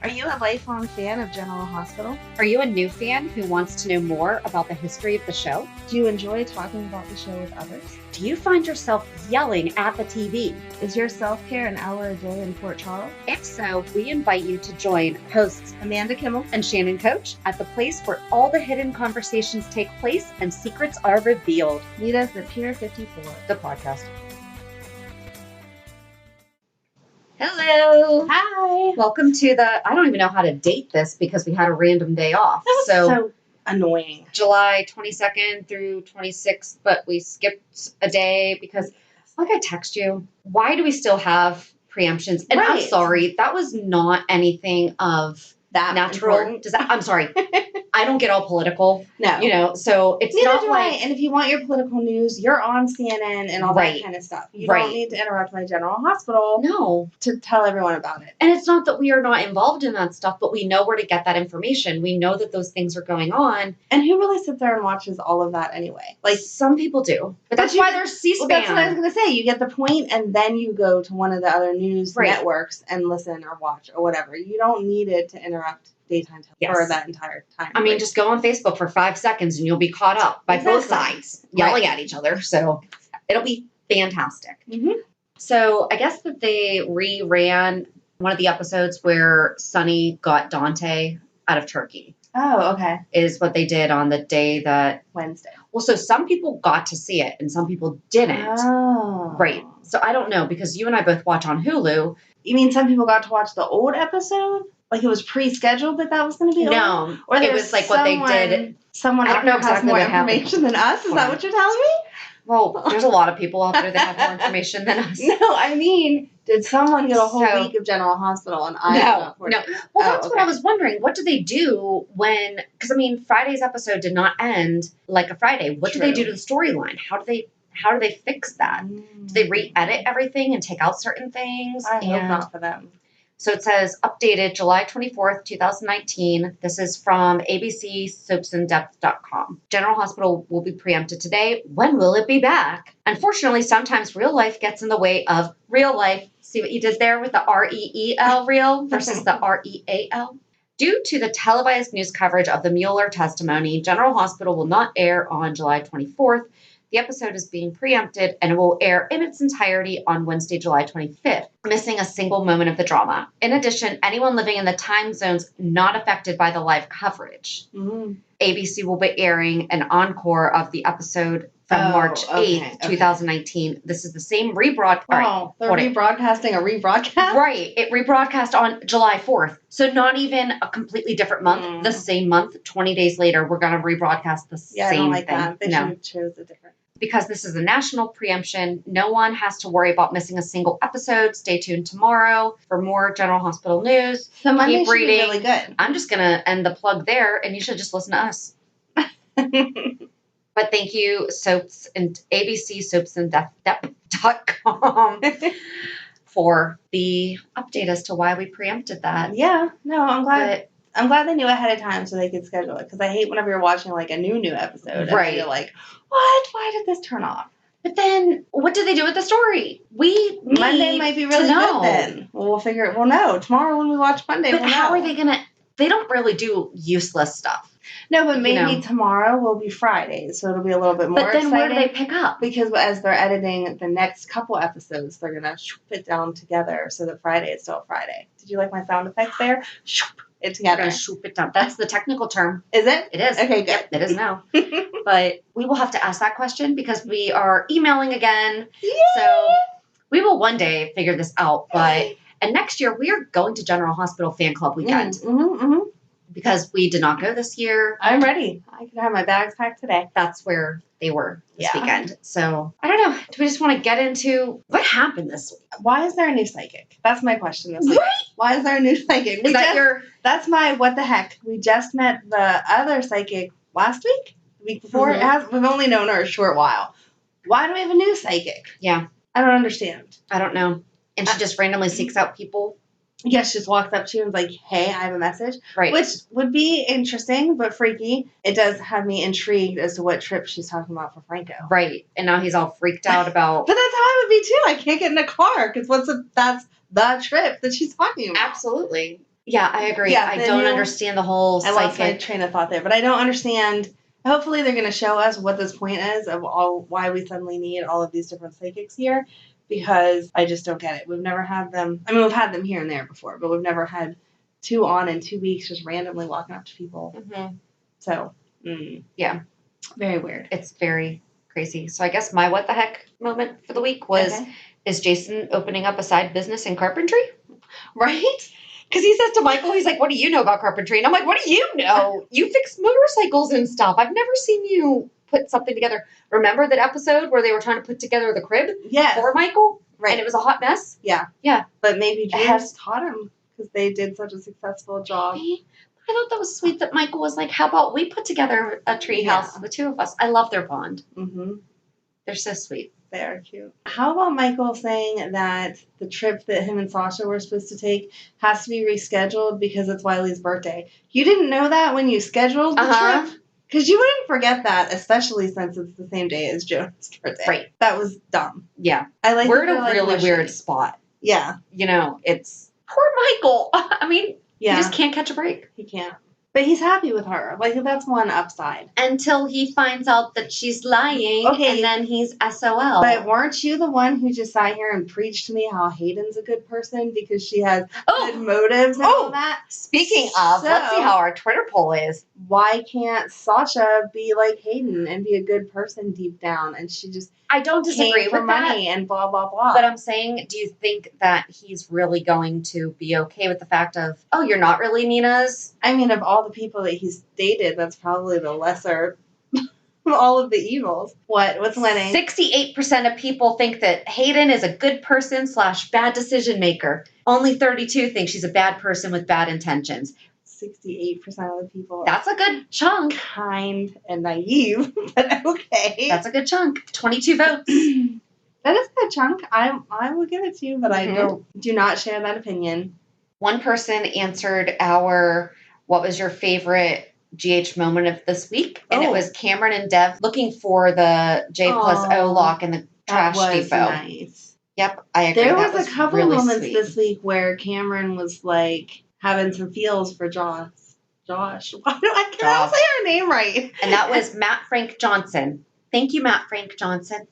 Are you a lifelong fan of General Hospital? Are you a new fan who wants to know more about the history of the show? Do you enjoy talking about the show with others? Do you find yourself yelling at the TV? Is your self-care an hour a day in Port Charles? If so, we invite you to join hosts Amanda and Shannon Coach at the place where all the hidden conversations take place and secrets are revealed. Meet us at Pier 54, the podcast. Hello. Hi. Welcome to I don't even know how to date this because we had a random day off. That was so annoying. July 22nd through 26th, but we skipped a day because, like I text you, why do we still have preemptions? And I'm sorry, that was not anything of that natural. I'm sorry. I don't get all political. No. So it's Neither not do like... I. And if you want your political news, you're on CNN and all that kind of stuff. You don't need to interrupt my General Hospital to tell everyone about it. And it's not that we are not involved in that stuff, but we know where to get that information. We know that those things are going on. And who really sits there and watches all of that anyway? Like, some people do. But that's why there's C-SPAN. Well, that's what I was going to say. You get the point, and then you go to one of the other news networks and listen or watch or whatever. You don't need it to interrupt daytime for that entire time. I mean, just go on Facebook for 5 seconds and you'll be caught up by both sides yelling at each other. So it'll be fantastic. Mm-hmm. So I guess that they reran one of the episodes where Sunny got Dante out of Turkey. Oh, okay. Is what they did on the day that... Wednesday. Well, so some people got to see it and some people didn't. Oh. Right. So I don't know because you and I both watch on Hulu. You mean some people got to watch the old episode? Like it was pre-scheduled that was going to be No, or it was like what they did. Someone out there has more information than us. Is that what you're telling me? Well, there's a lot of people out there that have more information than us. No, I mean, did someone get a whole week of General Hospital and I No. Well, that's what I was wondering. What do they do when? Because I mean, Friday's episode did not end like a Friday. What do they do to the storyline? How do they fix that? Do they re-edit everything and take out certain things? I hope not for them. So it says, updated July 24th, 2019. This is from abcsoapsanddeath.com. General Hospital will be preempted today. When will it be back? Unfortunately, sometimes real life gets in the way of real life. See what you did there with the R-E-E-L, real, versus the R-E-A-L? Due to the televised news coverage of the Mueller testimony, General Hospital will not air on July 24th. The episode is being preempted and it will air in its entirety on Wednesday, July 25th, missing a single moment of the drama. In addition, anyone living in the time zones not affected by the live coverage. Mm-hmm. ABC will be airing an encore of the episode from March 8th, 2019. This is the same rebroadcast. Oh, they're rebroadcasting a rebroadcast? Right. It rebroadcast on July 4th. So not even a completely different month. The same month, 20 days later, we're going to rebroadcast the same thing. Yeah, I don't like that. They should have chosen a different. Because this is a national preemption, no one has to worry about missing a single episode. Stay tuned tomorrow for more General Hospital news. So Monday should be really good. I'm just going to end the plug there, and you should just listen to us. But thank you, Soaps and abcsoapsanddeath.com for the update as to why we preempted that. Yeah, no, I'm glad. I'm glad they knew ahead of time so they could schedule it. Because I hate whenever you're watching like a new episode. And you're like, what? Why did this turn off? But then, what did they do with the story? Monday might be really good then. Well, we'll figure it. Well, no. Tomorrow when we watch Monday, but how are they going to... They don't really do useless stuff. No, but maybe tomorrow will be Friday, so it'll be a little bit more exciting. But then where do they pick up? Because as they're editing the next couple episodes, they're going to shoop it down together so that Friday is still Friday. Did you like my sound effects there? Shoop it together. Shoop it down. That's the technical term. Is it? It is. Okay, good. Yep, it is now. But we will have to ask that question because we are emailing again. Yay! So we will one day figure this out. And next year, we are going to General Hospital Fan Club weekend. Because we did not go this year. I'm ready. I can have my bags packed today. That's where they were this weekend. So, I don't know. Do we just want to get into what happened this week? Why is there a new psychic? That's my question this week. Right? Why is there a new psychic? That's my what the heck. We just met the other psychic last week? The week before? We've only known her a short while. Why do we have a new psychic? Yeah. I don't understand. I don't know. And she just randomly seeks out people. Yeah, she just walks up to you and is like, hey, I have a message. Right. Which would be interesting, but freaky. It does have me intrigued as to what trip she's talking about for Franco. Right. And now he's all freaked out about... But that's how I would be, too. I can't get in a car because that's the trip that she's talking about. Absolutely. Yeah, I agree. Yeah, I the don't new- understand the whole I lost my psychic. train of thought there, but I don't understand. Hopefully, they're going to show us what this point is of why we suddenly need all of these different psychics here, because I just don't get it. We've never had them. I mean, we've had them here and there before, but we've never had 2 on in 2 weeks just randomly walking up to people. Mm-hmm. So, Yeah. Very weird. It's very crazy. So I guess my what the heck moment for the week was, is Jason opening up a side business in carpentry? Right? Because he says to Michael, he's like, what do you know about carpentry? And I'm like, what do you know? You fix motorcycles and stuff. I've never seen you put something together. Remember that episode where they were trying to put together the crib for Michael? Right. And it was a hot mess? Yeah. Yeah. But maybe Drew taught him because they did such a successful job. Maybe. I thought that was sweet that Michael was like, how about we put together a tree house, the two of us. I love their bond. Mm-hmm. They're so sweet. They are cute. How about Michael saying that the trip that him and Sasha were supposed to take has to be rescheduled because it's Wiley's birthday? You didn't know that when you scheduled the trip? Because you wouldn't forget that, especially since it's the same day as Jonah's birthday. Right. That was dumb. Yeah. We're in a really weird spot. Yeah. You know, it's poor Michael. I mean, he just can't catch a break. He can't. But he's happy with her. Like, that's one upside. Until he finds out that she's lying, and then he's SOL. But weren't you the one who just sat here and preached to me how Hayden's a good person because she has good motives and all that? Speaking of, let's see how our Twitter poll is. Why can't Sasha be like Hayden and be a good person deep down? And she just I don't disagree with money and blah, blah, blah. But I'm saying, do you think that he's really going to be okay with the fact of, oh, you're not really Nina's? I mean, of all the people that he's dated, that's probably the lesser of all of the evils. What's winning? 68% of people think that Hayden is a good person / bad decision maker. Only 32 think she's a bad person with bad intentions. 68% of the people. That's a good chunk. Kind and naive, but okay. That's a good chunk. 22 votes. That is a good chunk. I will give it to you, but I do not share that opinion. One person answered our what was your favorite GH moment of this week? And it was Cameron and Dev looking for the J+O lock in the trash depot. Nice. Yep, I agree. There was a couple really moments sweet. this week where Cameron was like having some feels for Josh. Why do I can't say her name right? And that was Matt Frank Johnson. Thank you, Matt Frank Johnson.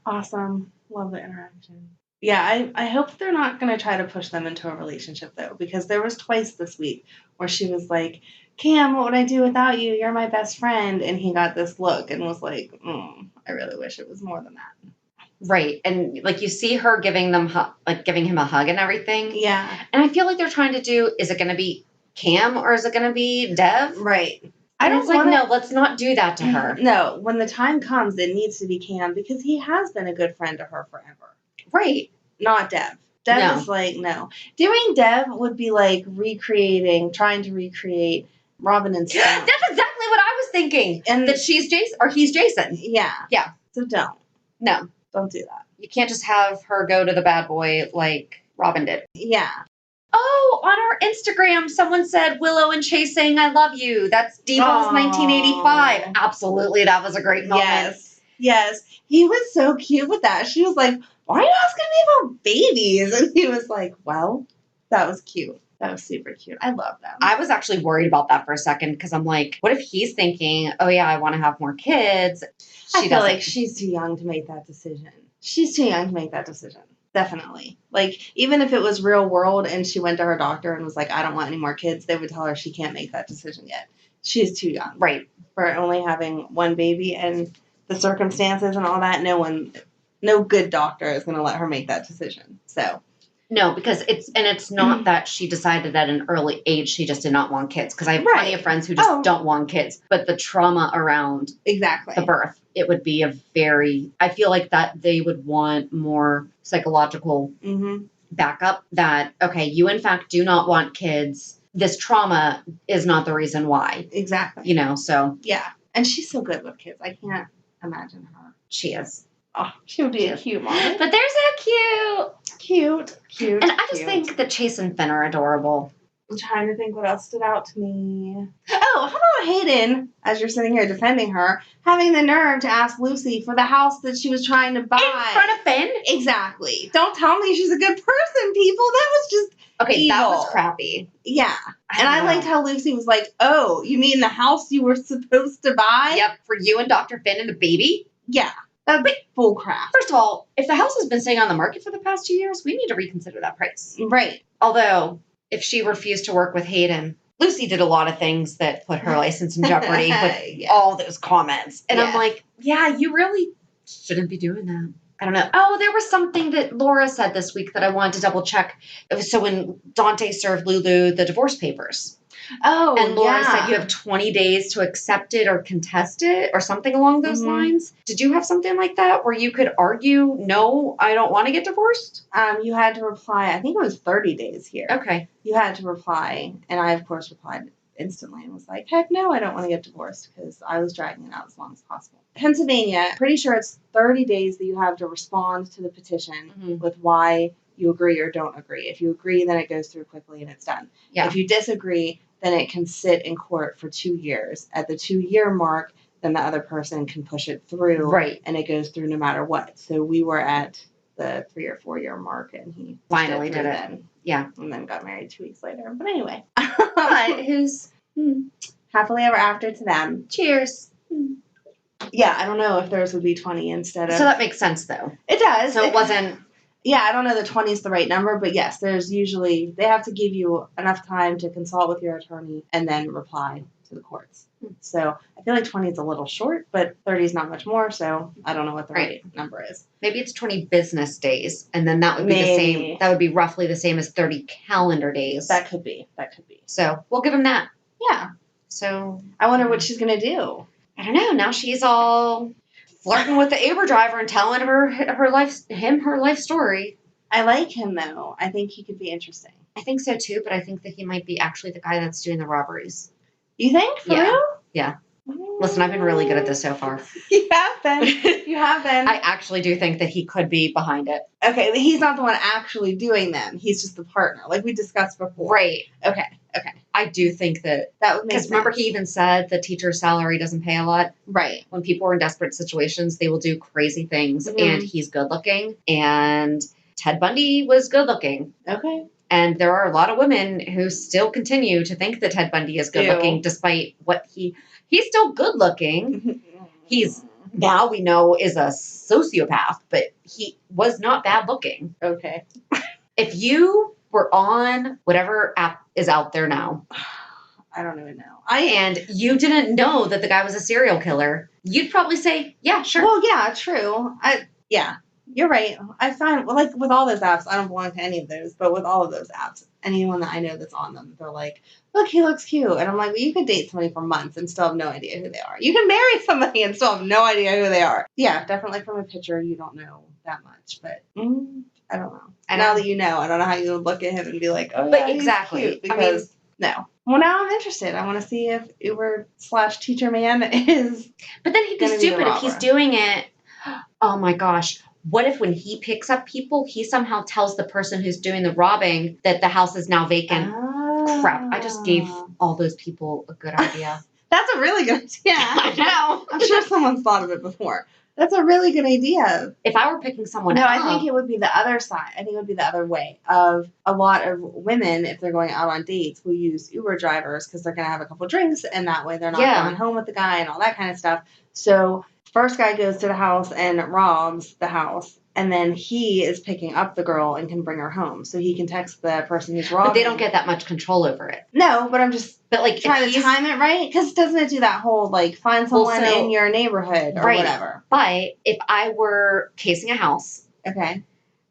Awesome. Love the interaction. Yeah, I hope they're not going to try to push them into a relationship, though, because there was twice this week where she was like, Cam, what would I do without you? You're my best friend. And he got this look and was like, I really wish it was more than that. Right. And like you see her giving him a hug and everything. Yeah. And I feel like they're trying to do, is it going to be Cam or is it going to be Dev? Right. I don't like, no, let's not do that to her. No, when the time comes, it needs to be Cam because he has been a good friend to her forever. Right. Not Dev. Dev is like, no. Doing Dev would be like trying to recreate Robin and Stone. That's exactly what I was thinking. And that she's Jason, or he's Jason. Yeah. Yeah. So don't. No. Don't do that. You can't just have her go to the bad boy like Robin did. Yeah. Oh, on our Instagram, someone said Willow and Chase saying I love you. That's Devil's 1985. Absolutely. That was a great moment. Yes. He was so cute with that. She was like, why are you asking me about babies? And he was like, well, that was cute. That was super cute. I love them. I was actually worried about that for a second because I'm like, what if he's thinking, oh, yeah, I want to have more kids? I feel like she's too young to make that decision. She's too young to make that decision. Definitely. Like, even if it was real world and she went to her doctor and was like, I don't want any more kids, they would tell her she can't make that decision yet. She's too young. Right. For only having one baby and the circumstances and all that, no good doctor is going to let her make that decision. So. No, because it's not that she decided at an early age she just did not want kids. Because I have plenty of friends who just don't want kids. But the trauma around the birth, it would be I feel like that they would want more psychological backup that, okay, you in fact do not want kids. This trauma is not the reason why. Exactly. You know, so. Yeah. And she's so good with kids. I can't imagine her. She is. Oh, she would be a cute mom. But they're so cute. Cute. And I just think that Chase and Finn are adorable. I'm trying to think what else stood out to me. Oh, how about Hayden, as you're sitting here defending her, having the nerve to ask Lucy for the house that she was trying to buy. In front of Finn? Exactly. Don't tell me she's a good person, people. That was just Okay, evil. that was crappy. Yeah. And I liked how Lucy was like, oh, you mean the house you were supposed to buy? Yep, for you and Dr. Finn and the baby? Yeah. That's full crap. First of all, if the house has been sitting on the market for the past 2 years, we need to reconsider that price. Right. Although, if she refused to work with Hayden, Lucy did a lot of things that put her license in jeopardy with all those comments. And I'm like, yeah, you really shouldn't be doing that. I don't know. Oh, there was something that Laura said this week that I wanted to double check. So when Dante served Lulu the divorce papers. Oh, and Laura said you have 20 days to accept it or contest it or something along those lines. Did you have something like that where you could argue, no, I don't want to get divorced? You had to reply. I think it was 30 days here. Okay. You had to reply. And I, of course, replied instantly and was like, heck no, I don't want to get divorced because I was dragging it out as long as possible. Pennsylvania, pretty sure it's 30 days that you have to respond to the petition with why you agree or don't agree. If you agree, then it goes through quickly and it's done. Yeah. If you disagree, then it can sit in court for 2 years. At the 2-year mark, then the other person can push it through. Right. And it goes through no matter what. So we were at the 3 or 4 year mark and he finally did it. Then. Yeah. And then got married 2 weeks later. But anyway. But who's happily ever after to them. Cheers. Yeah, I don't know if theirs would be 20 instead of. So that makes sense though. It does. So it wasn't. Yeah, I don't know that 20 is the right number, but yes, there's usually, they have to give you enough time to consult with your attorney and then reply to the courts. So I feel like 20 is a little short, but 30 is not much more, so I don't know what the right number is. Maybe it's 20 business days, and then that would be the same, that would be roughly the same as 30 calendar days. That could be. So we'll give him that. Yeah. So I wonder what she's going to do. I don't know. Now she's all flirting with the Uber driver and telling her life story. I like him though. I think he could be interesting. I think so too, but I think that he might be actually the guy that's doing the robberies. You think? For real? Yeah. Listen, I've been really good at this so far. You have been. You have been. I actually do think that he could be behind it. Okay, he's not the one actually doing them. He's just the partner, like we discussed before. Right. Okay. I do think that would make sense. Because remember he even said the teacher's salary doesn't pay a lot? Right. When people are in desperate situations, they will do crazy things, and he's good looking, and Ted Bundy was good looking. Okay. And there are a lot of women who still continue to think that Ted Bundy is good looking, despite what he's still good looking. He's now we know is a sociopath, but he was not bad looking. Okay. If you were on whatever app is out there now, I don't even know. And you didn't know that the guy was a serial killer, you'd probably say, yeah, sure. Well, yeah, true. Yeah. You're right. I find, like, with all those apps, I don't belong to any of those, but with all of those apps, anyone that I know that's on them, they're like, look, he looks cute. And I'm like, well, you could date somebody for months and still have no idea who they are. You can marry somebody and still have no idea who they are. Yeah, definitely from a picture, you don't know that much, but I don't know. Now that you know, I don't know how you would look at him and be like, oh, yeah, exactly. He's cute, because no. Well, now I'm interested. I want to see if Uber/teacher man is. But then he'd be stupid if he's doing it. Oh my gosh. What if when he picks up people, he somehow tells the person who's doing the robbing that the house is now vacant? Crap. I just gave all those people a good idea. That's a really good idea. I know. I'm sure someone's thought of it before. That's a really good idea. If I were picking someone up. No, I think it would be the other side. I think it would be the other way of a lot of women, if they're going out on dates, will use Uber drivers because they're going to have a couple drinks and that way they're not going home with the guy and all that kind of stuff. So first guy goes to the house and robs the house. And then he is picking up the girl and can bring her home. So he can text the person who's robbing. But they don't get that much control over it. No, but I'm just like trying to time it right. Because doesn't it do that whole, like, find someone in your neighborhood or whatever? But if I were casing a house. Okay.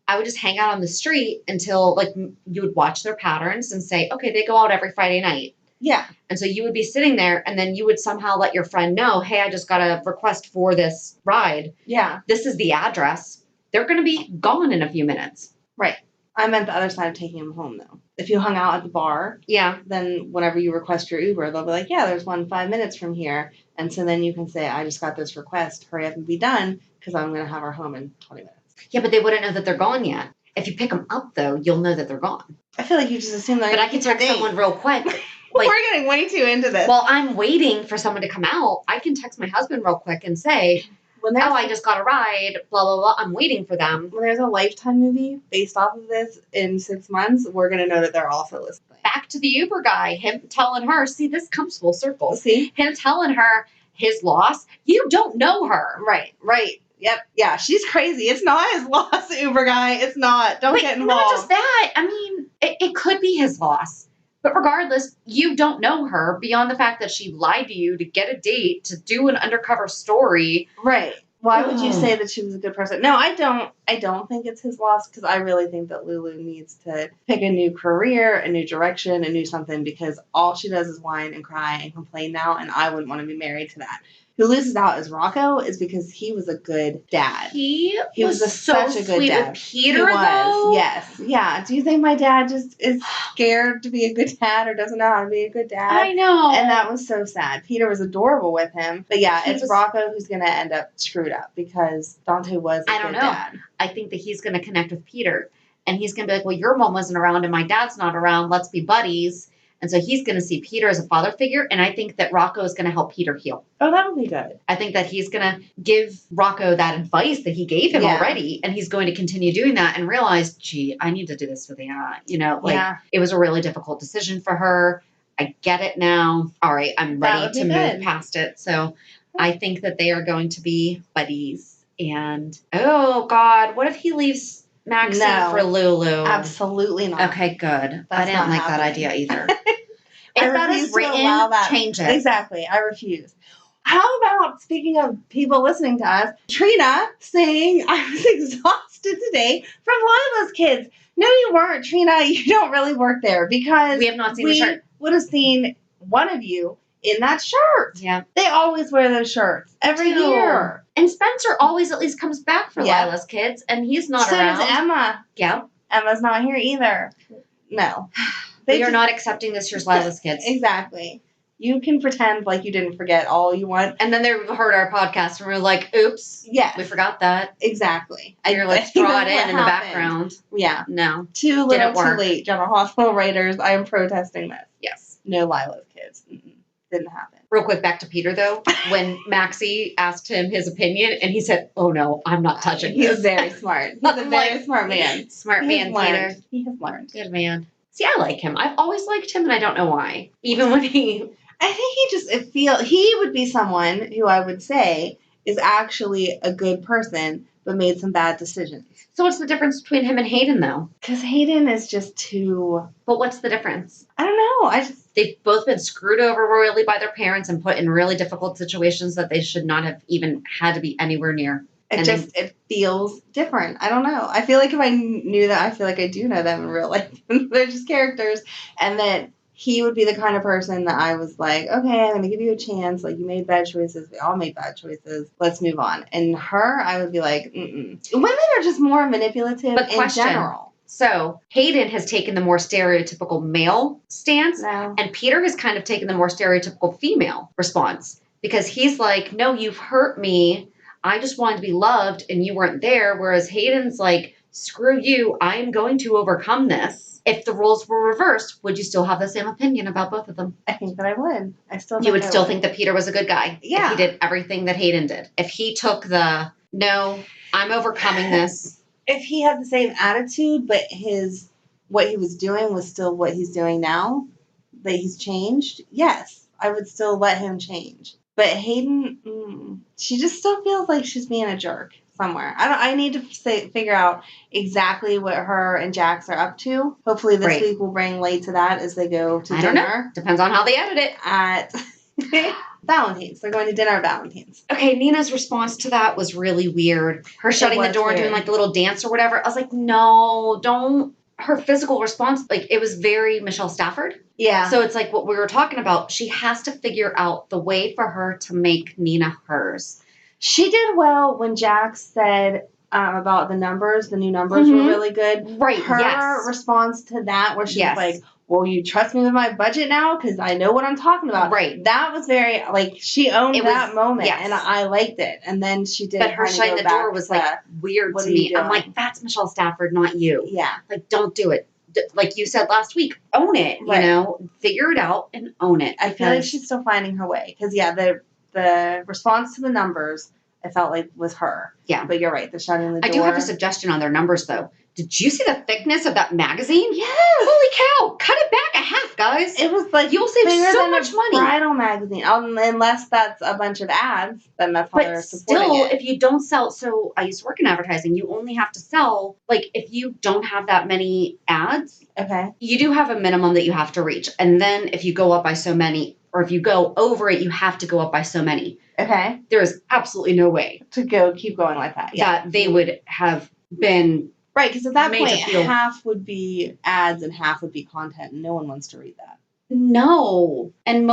I would just hang out on the street until, like, you would watch their patterns and say, okay, they go out every Friday night. Yeah. And so you would be sitting there and then you would somehow let your friend know, hey, I just got a request for this ride. Yeah. This is the address. They're going to be gone in a few minutes. Right. I meant the other side of taking them home, though. If you hung out at the bar, then whenever you request your Uber, they'll be like, yeah, there's one 5 minutes from here. And so then you can say, I just got this request. Hurry up and be done because I'm going to have her home in 20 minutes. Yeah, but they wouldn't know that they're gone yet. If you pick them up, though, you'll know that they're gone. I feel like you just assume that. But I can text someone real quick. Like, we're getting way too into this. While I'm waiting for someone to come out, I can text my husband real quick and say, I just got a ride, blah, blah, blah. I'm waiting for them. When there's a Lifetime movie based off of this in 6 months, we're going to know that they're also listening. Back to the Uber guy, him telling her, see, this comes full circle. See? Him telling her his loss. You don't know her. Right. Yep. Yeah, she's crazy. It's not his loss, Uber guy. It's not. Don't get involved. Not just that. I mean, it could be his loss. But regardless, you don't know her beyond the fact that she lied to you to get a date, to do an undercover story. Right. Why would you say that she was a good person? No, I don't think it's his loss, because I really think that Lulu needs to pick a new career, a new direction, a new something, because all she does is whine and cry and complain now, and I wouldn't want to be married to that. Who loses out is Rocco, is because he was a good dad. He was such a good dad. With Peter, he was, though? yes. Yeah. Do you think my dad just is scared to be a good dad or doesn't know how to be a good dad? I know. And that was so sad. Peter was adorable with him. But yeah, it's Rocco who's going to end up screwed up, because Dante was a good dad. I think that he's going to connect with Peter. And he's going to be like, well, your mom wasn't around and my dad's not around. Let's be buddies. And so he's going to see Peter as a father figure, and I think that Rocco is going to help Peter heal. Oh, that would be good. I think that he's going to give Rocco that advice that he gave him already, and he's going to continue doing that and realize, gee, I need to do this with Anna. It was a really difficult decision for her. I get it now. All right, I'm ready to move past it. So I think that they are going to be buddies. And, oh, God, what if he leaves Maxie for Lulu? Absolutely not. Okay, good. I didn't like that idea either. If that is written, change it. Exactly. I refuse. How about, speaking of people listening to us, Trina saying, I was exhausted today from Lila's kids. No, you weren't, Trina. You don't really work there, because we have not seen the shirt. Would have seen one of you in that shirt. Yeah. They always wear those shirts every year. And Spencer always at least comes back for Lila's kids, and he's not around. So does Emma. Yeah. Emma's not here either. No. We are not accepting this year's Lila's kids. Exactly. You can pretend like you didn't forget all you want. And then they heard our podcast and we're like, oops. Yes. We forgot that. Exactly. And you're like, draw it in the background. Yeah. No. Too little, too late. General Hospital writers, I am protesting this. Yes. No Lila's kids. Didn't happen. Real quick, back to Peter, though. When Maxie asked him his opinion, and he said, oh, no, I'm not touching this. He's very smart. He's a very smart man. Smart man, Peter. He has learned. Good man. See, I like him. I've always liked him, and I don't know why. Even when I think he would be someone who I would say is actually a good person, but made some bad decisions. So what's the difference between him and Hayden, though? Because Hayden is just too... But what's the difference? I don't know. They've both been screwed over royally by their parents and put in really difficult situations that they should not have even had to be anywhere near. It feels different. I don't know. I feel like if I knew that, I feel like I do know them in real life. They're just characters. And that he would be the kind of person that I was like, okay, I'm going to give you a chance. Like, you made bad choices. We all made bad choices. Let's move on. And her, I would be like, mm-mm. Women are just more manipulative in general. So Hayden has taken the more stereotypical male stance, No. and Peter has kind of taken the more stereotypical female response, because he's like, no, you've hurt me. I just wanted to be loved, and you weren't there. Whereas Hayden's like, screw you. I am going to overcome this. If the roles were reversed, would you still have the same opinion about both of them? I think that I would. You would still think that Peter was a good guy. Yeah. If he did everything that Hayden did. If he took the, no, I'm overcoming this. If he had the same attitude, but what he was doing was still what he's doing now, that he's changed, yes, I would still let him change. But Hayden, she just still feels like she's being a jerk somewhere. I need to figure out exactly what her and Jax are up to. Hopefully this week will bring light to that as they go to dinner. Don't know. Depends on how they edit it. At Valentine's. They're going to dinner at Valentine's. Okay, Nina's response to that was really weird. Her shutting the door and doing like the little dance or whatever. I was like, no, don't. Her physical response, like, it was very Michelle Stafford. Yeah. So it's like what we were talking about. She has to figure out the way for her to make Nina hers. She did well when Jax said about the numbers. The new numbers were really good. Right, Her response to that, where she was like, well, you trust me with my budget now because I know what I'm talking about. Right. That was very, like, she owned that moment, yes. and I liked it. And then she did. But her shutting the door was like weird what to are you me. I'm doing? like, that's Michelle Stafford, not you. Yeah. Like, don't do it. Like you said last week, own it. Right. You know, figure it out and own it. I feel like she's still finding her way because the response to the numbers, I felt like was her. Yeah. But you're right. The shutting the door. I do have a suggestion on their numbers though. Did you see the thickness of that magazine? Yes. Holy cow! Cut it back a half, guys. It was like you'll save bigger so than much a money. bridal magazine, unless that's a bunch of ads. Then that's how But they're supporting still, it. if you don't sell, so I used to work in advertising. You only have to sell like if you don't have that many ads. Okay. You do have a minimum that you have to reach, and then if you go up by so many, or if you go over it, you have to go up by so many. Okay. There is absolutely no way To keep going like that. Yeah. that they would have been. Right, because at that made point, to feel- half would be ads and half would be content, and no one wants to read that. No. And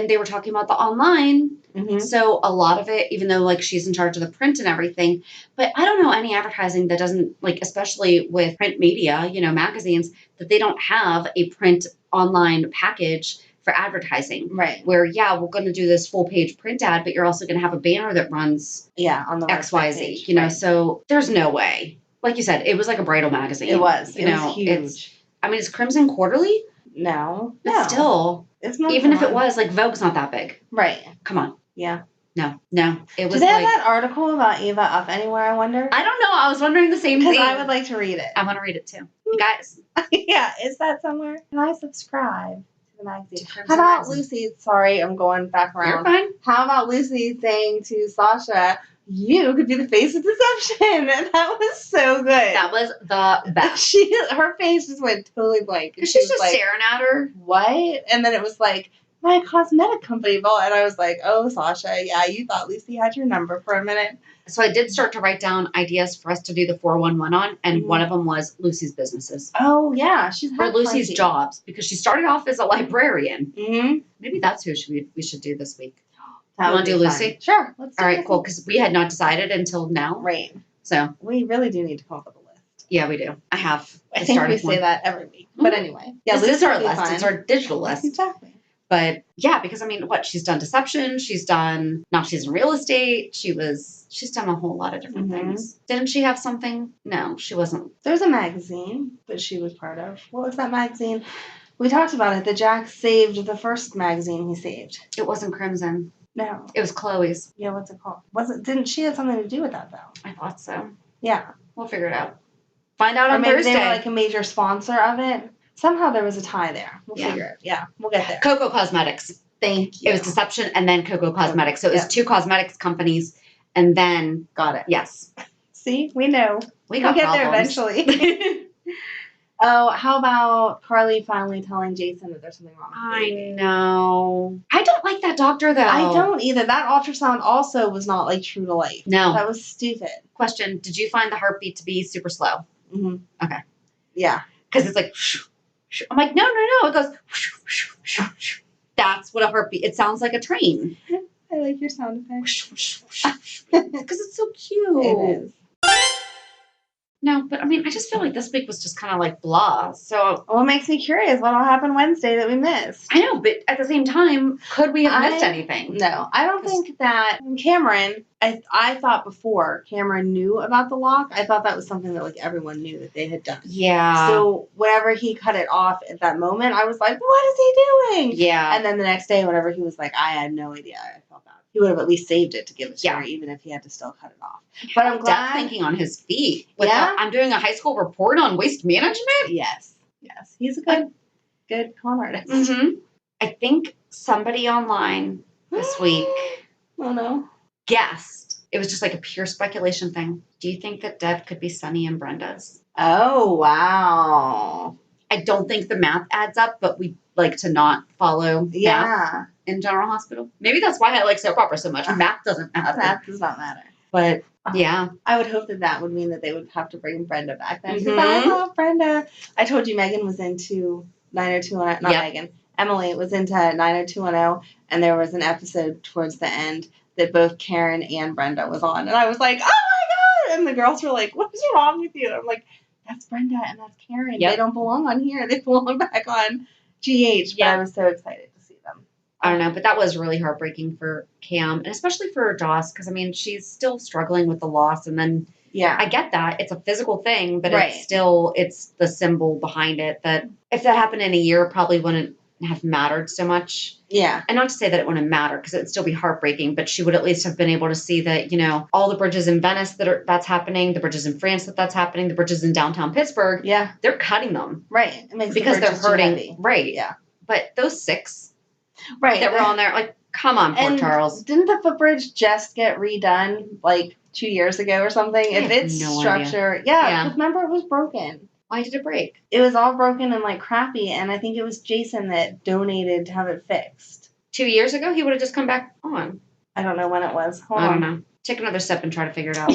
they were talking about the online. Mm-hmm. So a lot of it, even though like she's in charge of the print and everything, but I don't know any advertising that doesn't, like, especially with print media, you know, magazines, that they don't have a print online package for advertising. Right. Where, yeah, we're going to do this full page print ad, but you're also going to have a banner that runs on the XYZ, page. you know, right. So there's no way. Like you said, it was like a bridal magazine. It was. You It know, was huge. it's Crimson Quarterly. No. But still, it's even if it was, like, Vogue's not that big. Right. Come on. Yeah. No. It was. Do they have that article about Ava up anywhere, I wonder? I don't know. I was wondering the same thing. Because I would like to read it. I want to read it too. You guys. Yeah, is that somewhere? Can I subscribe to the magazine? How How about Lucy? Sorry, I'm going back around. You're fine. How about Lucy saying to Sasha, you could be the face of deception? And that was so good. That was the best. Her face just went totally blank. Because she's just like, staring at her. What? And then it was like, my cosmetic company, and I was like, oh, Sasha, yeah, you thought Lucy had your number for a minute. So I did start to write down ideas for us to do the 411 on, and one of them was Lucy's businesses. Oh, yeah. She's or Lucy's jobs, because she started off as a librarian. Mm-hmm. Maybe that's who we should do this week. You want to do Lucy? Sure. Let's do All right, Lucy. cool, because we had not decided until now. Right. So we really do need to come up with a list. Yeah, we do. I have. I think we say that every week. But anyway. Yeah, this is our list. It's our digital list. Exactly. But yeah, because I mean, she's done deception, she's in real estate, she's done a whole lot of different things. Didn't she have something? No, she wasn't. There's a magazine that she was part of. What was that magazine? We talked about it. That Jack saved the first magazine he saved. It wasn't Crimson. No. It was Chloe's. Yeah, what's it called? Didn't she have something to do with that though? I thought so. Yeah. We'll figure it out. Find out on maybe Thursday. They were like a major sponsor of it. Somehow there was a tie there. We'll figure it. Yeah, we'll get there. Coco Cosmetics. Thank you. It was Deception and then Coco Cosmetics. So it was two cosmetics companies and then. Got it. Yes. See, we know. We'll get there eventually. Oh, how about Carly finally telling Jason that there's something wrong with I baby? know. I don't like that doctor though. I don't either. That ultrasound also was not like true to life. No. That was stupid. Question, did you find the heartbeat to be super slow? Mm-hmm. Okay. Yeah. Because it's like, I'm like, no. It goes, that's what a heartbeat, it sounds like a train. I like your sound effects. Because it's so cute. It is. No, but I mean, I just feel like this week was just kind of like blah. So Well, it makes me curious what'll happen Wednesday that we missed. I know, but at the same time, could we have missed anything? No, I don't think that Cameron. I thought before Cameron knew about the lock. I thought that was something that like everyone knew that they had done. Yeah. So whenever he cut it off at that moment, I was like, "What is he doing?" Yeah. And then the next day, whenever he was like, "I had no idea," I felt bad. He would have at least saved it to give it to her, even if he had to still cut it off. But I'm glad. Thinking on his feet. I'm doing a high school report on waste management. Yes. He's a good con artist. Mm-hmm. I think somebody online this week. Oh no. Guessed. It was just like a pure speculation thing. Do you think that Deb could be Sunny and Brenda's? Oh wow. I don't think the math adds up, but we like to not follow math in General Hospital. Maybe that's why I like soap opera so much. Math doesn't matter. Math does not matter. But yeah. I would hope that would mean that they would have to bring Brenda back then. Because I love Brenda. I told you Megan was into 90210. Not Megan. Emily was into 90210. And there was an episode towards the end that both Karen and Brenda was on. And I was like, oh my God. And the girls were like, what is wrong with you? I'm like, that's Brenda and that's Karen. They don't belong on here. They belong back on GH, but I was so excited to see them. I don't know, but that was really heartbreaking for Cam, and especially for Joss, because I mean, she's still struggling with the loss, and then I get that it's a physical thing, but it's the symbol behind it that if that happened in a year, it probably wouldn't have mattered so much. Yeah. And not to say that it wouldn't matter, because it'd still be heartbreaking, but she would at least have been able to see that, you know, all the bridges in Venice that's happening, the bridges in France that's happening, the bridges in downtown Pittsburgh. Yeah. They're cutting them. Right. It makes because they're hurting. Right. Yeah. But those 6 that were on there, like, come on, poor Charles. Didn't the footbridge just get redone like 2 years ago or something? If its structure, yeah. Remember it was broken. Why did it break? It was all broken and like crappy, and I think it was Jason that donated to have it fixed. 2 years ago, he would have just come back on. I don't know when it was. I don't know. Take another step and try to figure it out.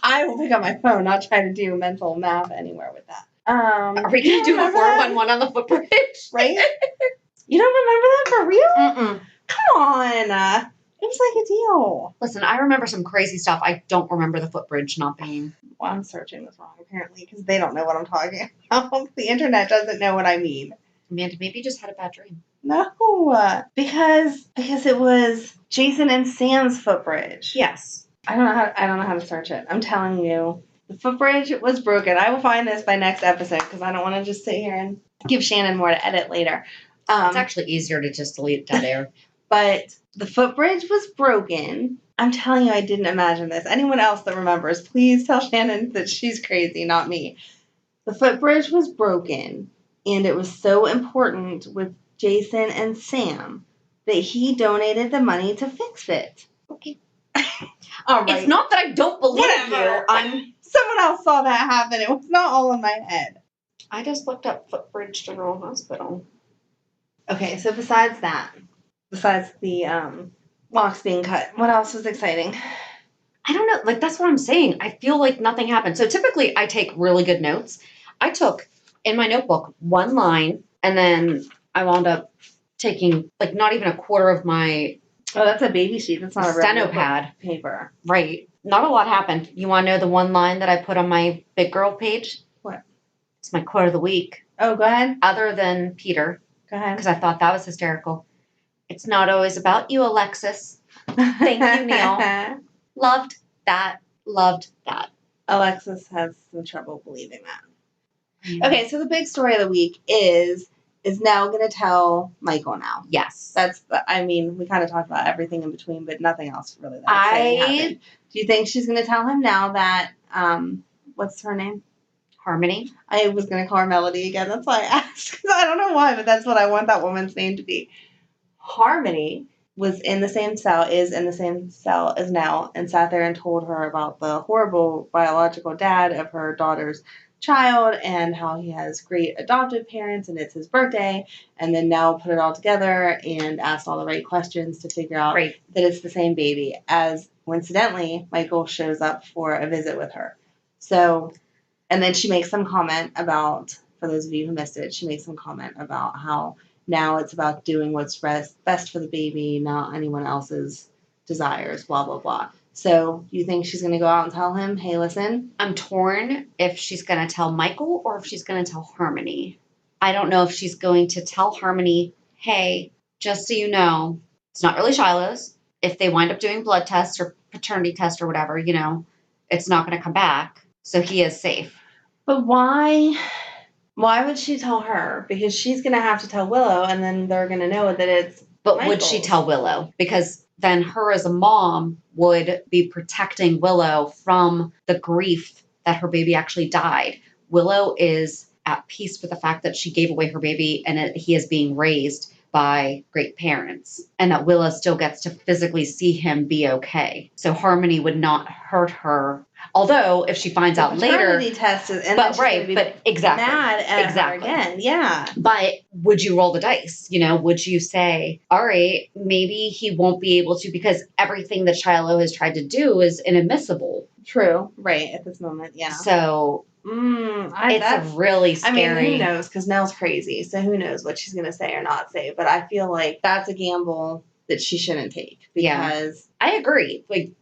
I will pick up my phone, not try to do mental math anywhere with that. Are we going to do a 411 on the footbridge? Right? You don't remember that for real? Mm-mm. Come on. It was like a deal. Listen, I remember some crazy stuff. I don't remember the footbridge not being. Well, I'm searching this wrong, apparently, because they don't know what I'm talking about. The internet doesn't know what I mean. Amanda, maybe you just had a bad dream. No, because it was Jason and Sam's footbridge. Yes. I don't know how to search it. I'm telling you, the footbridge was broken. I will find this by next episode because I don't want to just sit here and give Shannon more to edit later. It's actually easier to just delete dead air. But the footbridge was broken. I'm telling you, I didn't imagine this. Anyone else that remembers, please tell Shannon that she's crazy, not me. The footbridge was broken, and it was so important with Jason and Sam that he donated the money to fix it. Okay. All right. It's not that I don't believe you. Someone else saw that happen. It was not all in my head. I just looked up Footbridge General Hospital. Okay, so besides the locks being cut, what else was exciting? I don't know. Like, that's what I'm saying. I feel like nothing happened. So typically I take really good notes. I took in my notebook one line, and then I wound up taking like not even a quarter of my. Oh, that's a baby sheet. That's not a real steno pad paper. Right. Not a lot happened. You want to know the one line that I put on my big girl page? What? It's my quote of the week. Oh, go ahead. Other than Peter. Go ahead. Because I thought that was hysterical. It's not always about you, Alexis. Thank you, Neil. Loved that. Loved that. Alexis has some trouble believing that. Mm-hmm. Okay, so the big story of the week is Nelle going to tell Michael now. Yes. We kind of talked about everything in between, but nothing else really that exciting happened. Do you think she's going to tell him now that, what's her name? Harmony. I was going to call her Melody again. That's why I asked. Because I don't know why, but that's what I want that woman's name to be. Harmony is in the same cell as Nelle, and sat there and told her about the horrible biological dad of her daughter's child and how he has great adoptive parents and it's his birthday. And then Nelle put it all together and asked all the right questions to figure out that it's the same baby, as coincidentally Michael shows up for a visit with her. So, and then she makes some comment about, for those of you who missed it, she makes some comment about how now it's about doing what's best for the baby, not anyone else's desires, blah, blah, blah. So you think she's going to go out and tell him, hey, listen? I'm torn if she's going to tell Michael or if she's going to tell Harmony. I don't know if she's going to tell Harmony, hey, just so you know, it's not really Shiloh's. If they wind up doing blood tests or paternity tests or whatever, you know, it's not going to come back. So he is safe. But why would she tell her? Because she's going to have to tell Willow, and then they're going to know that it's But Michael's. Would she tell Willow? Because then her as a mom would be protecting Willow from the grief that her baby actually died. Willow is at peace with the fact that she gave away her baby and he is being raised by great parents, and that Willow still gets to physically see him be okay. So Harmony would not hurt her. Although if she finds out later, test is, and but right, but exactly, mad at her again, yeah. But would you roll the dice? You know, would you say, all right, maybe he won't be able to because everything that Shiloh has tried to do is inadmissible. True, right at this moment, yeah. So it's really scary. I mean, who knows? Because Nelle's crazy, so who knows what she's going to say or not say. But I feel like that's a gamble that she shouldn't take because I agree. Like,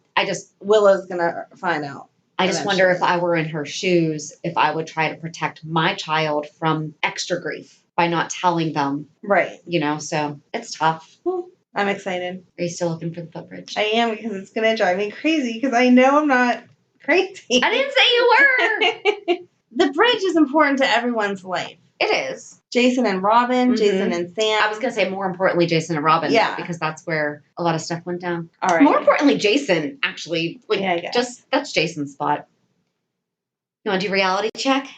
Willow's going to find out. I just wonder if I were in her shoes, if I would try to protect my child from extra grief. by not telling them, Right. so it's tough. I'm excited. Are you still looking for the footbridge? I am, because it's going to drive me crazy, because I know I'm not crazy. I didn't say you were. The bridge is important to everyone's life. It is. Jason and Robin, Mhm. Jason and Sam. I was going to say more importantly, Jason and Robin. Yeah. Because that's where a lot of stuff went down. All right. More importantly, Jason, actually. Yeah, I guess. That's Jason's spot. You want to do reality check?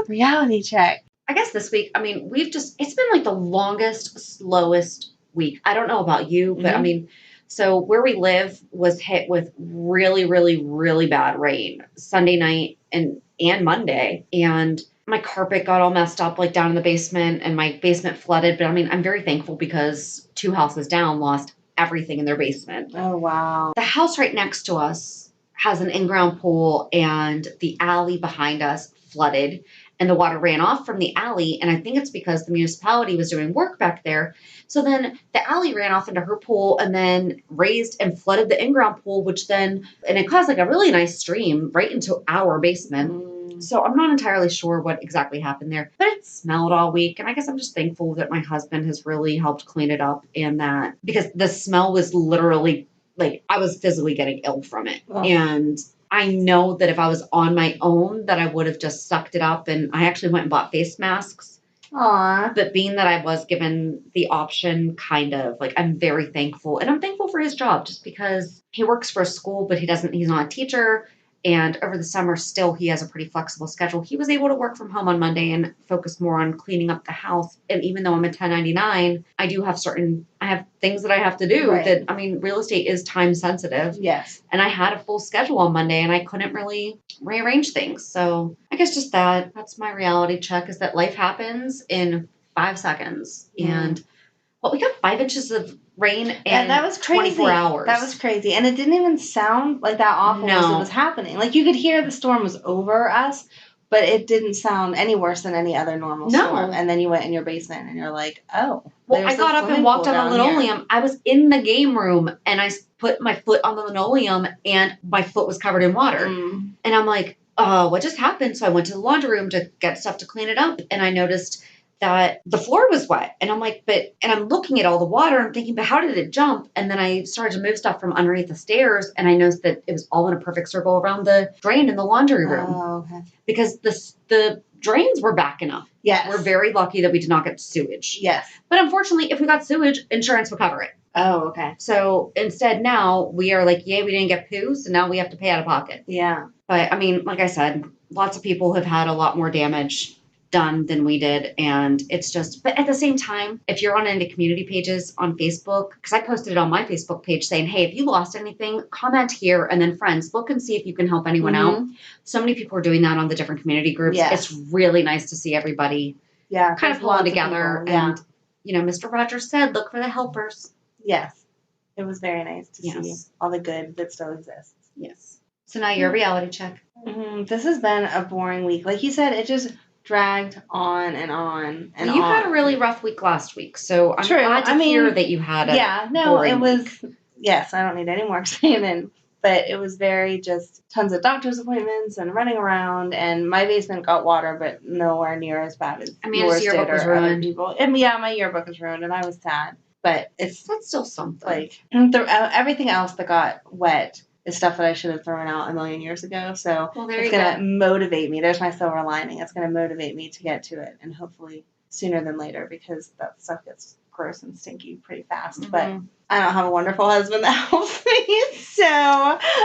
Reality check. I guess this week, it's been like the longest, slowest week. I don't know about you, but Mhm. so where we live was hit with really, really, really bad rain Sunday night and Monday. And my carpet got all messed up, like down in the basement, and my basement flooded. But I'm very thankful because 2 houses down lost everything in their basement. Oh, wow. The house right next to us has an in-ground pool, and the alley behind us flooded, and the water ran off from the alley. And I think it's because the municipality was doing work back there. So then the alley ran off into her pool and then raised and flooded the in-ground pool, and it caused like a really nice stream right into our basement. So I'm not entirely sure what exactly happened there, but it smelled all week. And I guess I'm just thankful that my husband has really helped clean it up, and that because the smell was literally like I was physically getting ill from it. Oh. And I know that if I was on my own, that I would have just sucked it up. And I actually went and bought face masks. Aw. But being that I was given the option, I'm very thankful. And I'm thankful for his job just because he works for a school, but he's not a teacher. And over the summer, still, he has a pretty flexible schedule. He was able to work from home on Monday and focus more on cleaning up the house. And even though I'm a 1099, I have things that I have to do. Right. Real estate is time sensitive. Yes. And I had a full schedule on Monday, and I couldn't really rearrange things. So I guess just that's my reality check, is that life happens in 5 seconds. And we got 5 inches of rain in that was crazy. 24 hours. That was crazy. And it didn't even sound like that awful as it was happening. Like, you could hear the storm was over us, but it didn't sound any worse than any other normal storm. And then you went in your basement and you're like, oh. Well, I got up and walked on the linoleum. I was in the game room and I put my foot on the linoleum and my foot was covered in water. And I'm like, oh, what just happened? So I went to the laundry room to get stuff to clean it up. And I noticed that the floor was wet. And I'm like, and I'm looking at all the water. I'm thinking, but how did it jump? And then I started to move stuff from underneath the stairs. And I noticed that it was all in a perfect circle around the drain in the laundry room. Oh, okay. Because the drains were backing up. Yes. We're very lucky that we did not get sewage. Yes. But unfortunately, if we got sewage, insurance would cover it. Oh, okay. So instead now we are like, yay, we didn't get poo. So now we have to pay out of pocket. Yeah. But like I said, lots of people have had a lot more damage done than we did. And it's just, but at the same time, if you're on any community pages on Facebook, because I posted it on my Facebook page saying, hey, if you lost anything, comment here, and then friends, look and see if you can help anyone out. So many people are doing that on the different community groups. Yes. It's really nice to see everybody kind of pulling together. And, Mr. Rogers said, look for the helpers. Yes. It was very nice to see all the good that still exists. Yes. So now your reality check. This has been a boring week. Like you said, it just dragged on and on and you had a really rough week last week, so I'm glad to hear that you had a boring week. Yes, I don't need any more excitement, but it was very just tons of doctor's appointments and running around, and my basement got water, but nowhere near as bad as yours yearbook did was or other ruined. people. And my yearbook was ruined, and I was sad, but that's still something. Like everything else that got wet is stuff that I should have thrown out a million years ago. So it's going to motivate me. There's my silver lining. It's going to motivate me to get to it, and hopefully sooner than later, because that stuff gets gross and stinky pretty fast. But I don't have a wonderful husband that helps me, so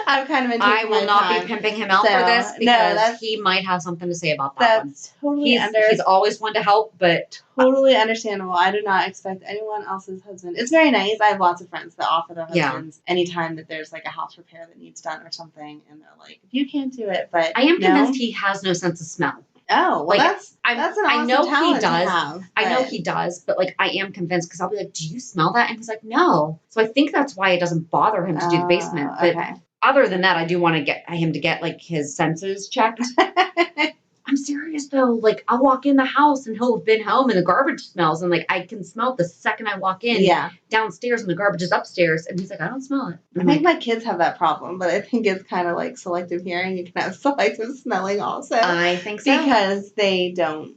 I'm kind of in I will not be pimping him out for this, because he might have something to say about that one. That's totally He's always one to help, but totally understandable. I do not expect anyone else's husband. It's very nice. I have lots of friends that offer their husbands anytime that there's like a house repair that needs done or something, and they're like, if you can't do it, but I am convinced he has no sense of smell. Oh, well, that's an awesome I know talent he does. to have, I know he does, but I am convinced, because I'll be like, do you smell that? And he's like, no. So I think that's why it doesn't bother him to do the basement. But other than that, I do want to get him to get his senses checked. I'm serious though. Like, I'll walk in the house and he'll have been home and the garbage smells. And like, I can smell it the second I walk in downstairs and the garbage is upstairs. And he's like, I don't smell it. I think my kids have that problem, but I think it's kind of like selective hearing. You can have selective smelling also. I think so. Because they don't,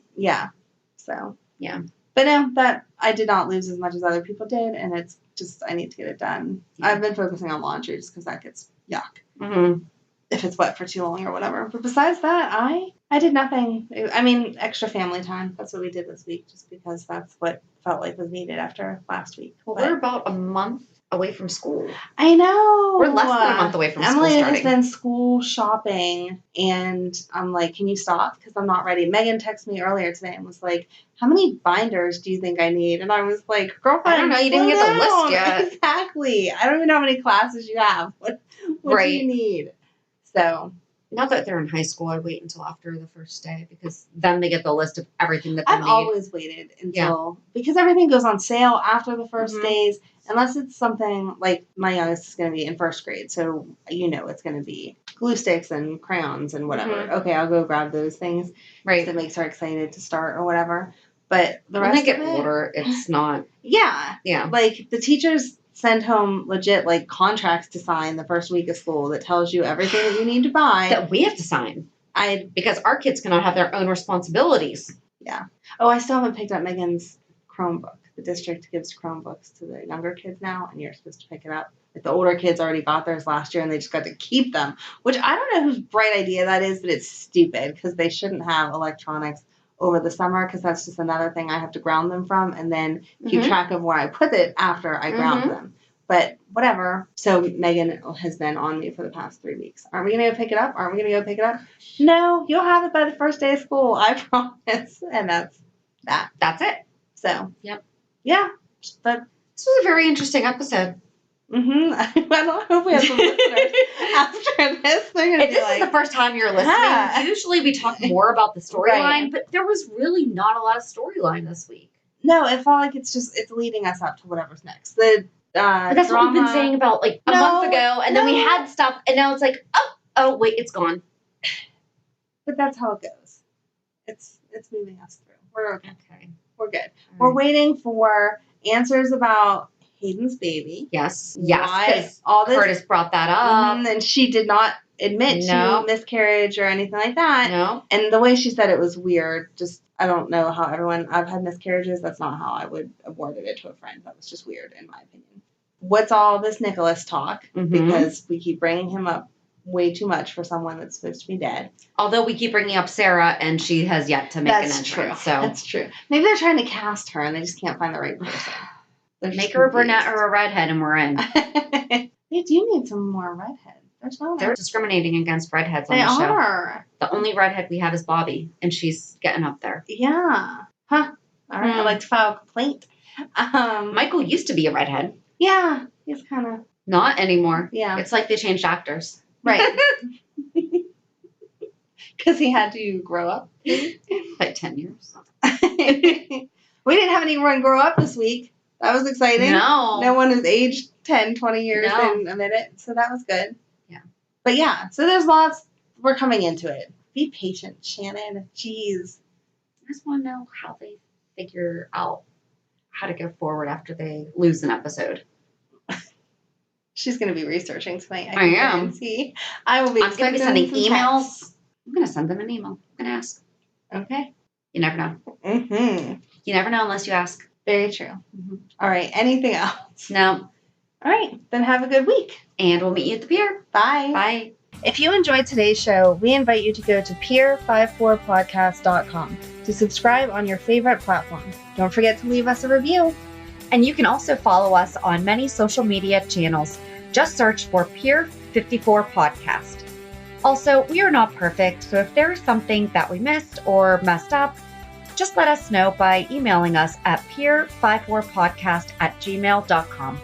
So. Yeah. But no, that I did not lose as much as other people did, and it's just, I need to get it done. Yeah. I've been focusing on laundry just because that gets yuck. Mm-hmm. If it's wet for too long or whatever. But besides that, I did nothing. I mean, extra family time. That's what we did this week, just because that's what felt like was needed after last week. Well, we're about a month away from school. I know. We're less than a month away from school starting. Emily has been school shopping, and I'm like, can you stop? Because I'm not ready. Megan texted me earlier today and was like, how many binders do you think I need? And I was like, girlfriend, I don't know. You didn't get the list yet. Exactly. I don't even know how many classes you have. What do you need? So. Not that they're in high school, I wait until after the first day because then they get the list of everything that they need. I've always waited until, because everything goes on sale after the first days, unless it's something like my youngest is going to be in first grade. So, it's going to be glue sticks and crayons and whatever. Okay, I'll go grab those things. Right. That makes her excited to start or whatever. But the rest of it. When they get older, it's not. Yeah. Yeah. Like the teachers send home legit like contracts to sign the first week of school that tells you everything that you need to buy. That we have to sign. Because our kids cannot have their own responsibilities. Yeah. Oh, I still haven't picked up Megan's Chromebook. The district gives Chromebooks to the younger kids now, and you're supposed to pick it up. Like the older kids already got theirs last year, and they just got to keep them. Which I don't know whose bright idea that is, but it's stupid because they shouldn't have electronics over the summer because that's just another thing I have to ground them from and then keep track of where I put it after I ground them. But whatever. So Megan has been on me for the past 3 weeks. Aren't we going to go pick it up? Aren't we going to go pick it up? No, you'll have it by the first day of school. I promise. And that's that. That's it. So. Yep. Yeah. But this was a very interesting episode. I don't hope we have some listeners after this. They're gonna if this is the first time you're listening, usually we talk more about the storyline, but there was really not a lot of storyline this week. No, it felt like it's leading us up to whatever's next. But that's drama, what we've been saying about like a month ago, and then we had stuff, and now it's like, oh, wait, it's gone. But that's how it goes. It's moving us through. We're okay. We're good. All We're waiting for answers about Hayden's baby. Yes, because Curtis brought that up. And she did not admit to miscarriage or anything like that. No. And the way she said it was weird. Just, I don't know how I've had miscarriages. That's not how I would have worded it to a friend. That was just weird, in my opinion. What's all this Nicholas talk? Because we keep bringing him up way too much for someone that's supposed to be dead. Although we keep bringing up Sarah, and she has yet to make an entrance. True. So that's true. Maybe they're trying to cast her, and they just can't find the right person. Make her a brunette or a redhead, and we're in. They do need some more redheads. They're discriminating against redheads on the show. They are. The only redhead we have is Bobby, and she's getting up there. Yeah. Huh. All right. I'd like to file a complaint. Michael used to be a redhead. Yeah. He's kind of. Not anymore. Yeah. It's like they changed actors. Right. Because he had to grow up. Like 10 years. We didn't have anyone grow up this week. That was exciting. No one has aged 10, 20 years in a minute. So that was good. Yeah. But yeah, so there's lots. We're coming into it. Be patient, Shannon. Jeez. I just want to know how they figure out how to go forward after they lose an episode. She's going to be researching tonight. I am. I will be. I'm going to be sending emails. Texts. I'm going to send them an email. I'm going to ask. Okay. You never know. You never know unless you ask. Very true. All right. Anything else? No. All right. Then have a good week. And we'll meet you at the pier. Bye. Bye. If you enjoyed today's show, we invite you to go to pier54podcast.com to subscribe on your favorite platform. Don't forget to leave us a review. And you can also follow us on many social media channels. Just search for Pier 54 Podcast. Also, we are not perfect, so if there is something that we missed or messed up, just let us know by emailing us at pier54podcast@gmail.com.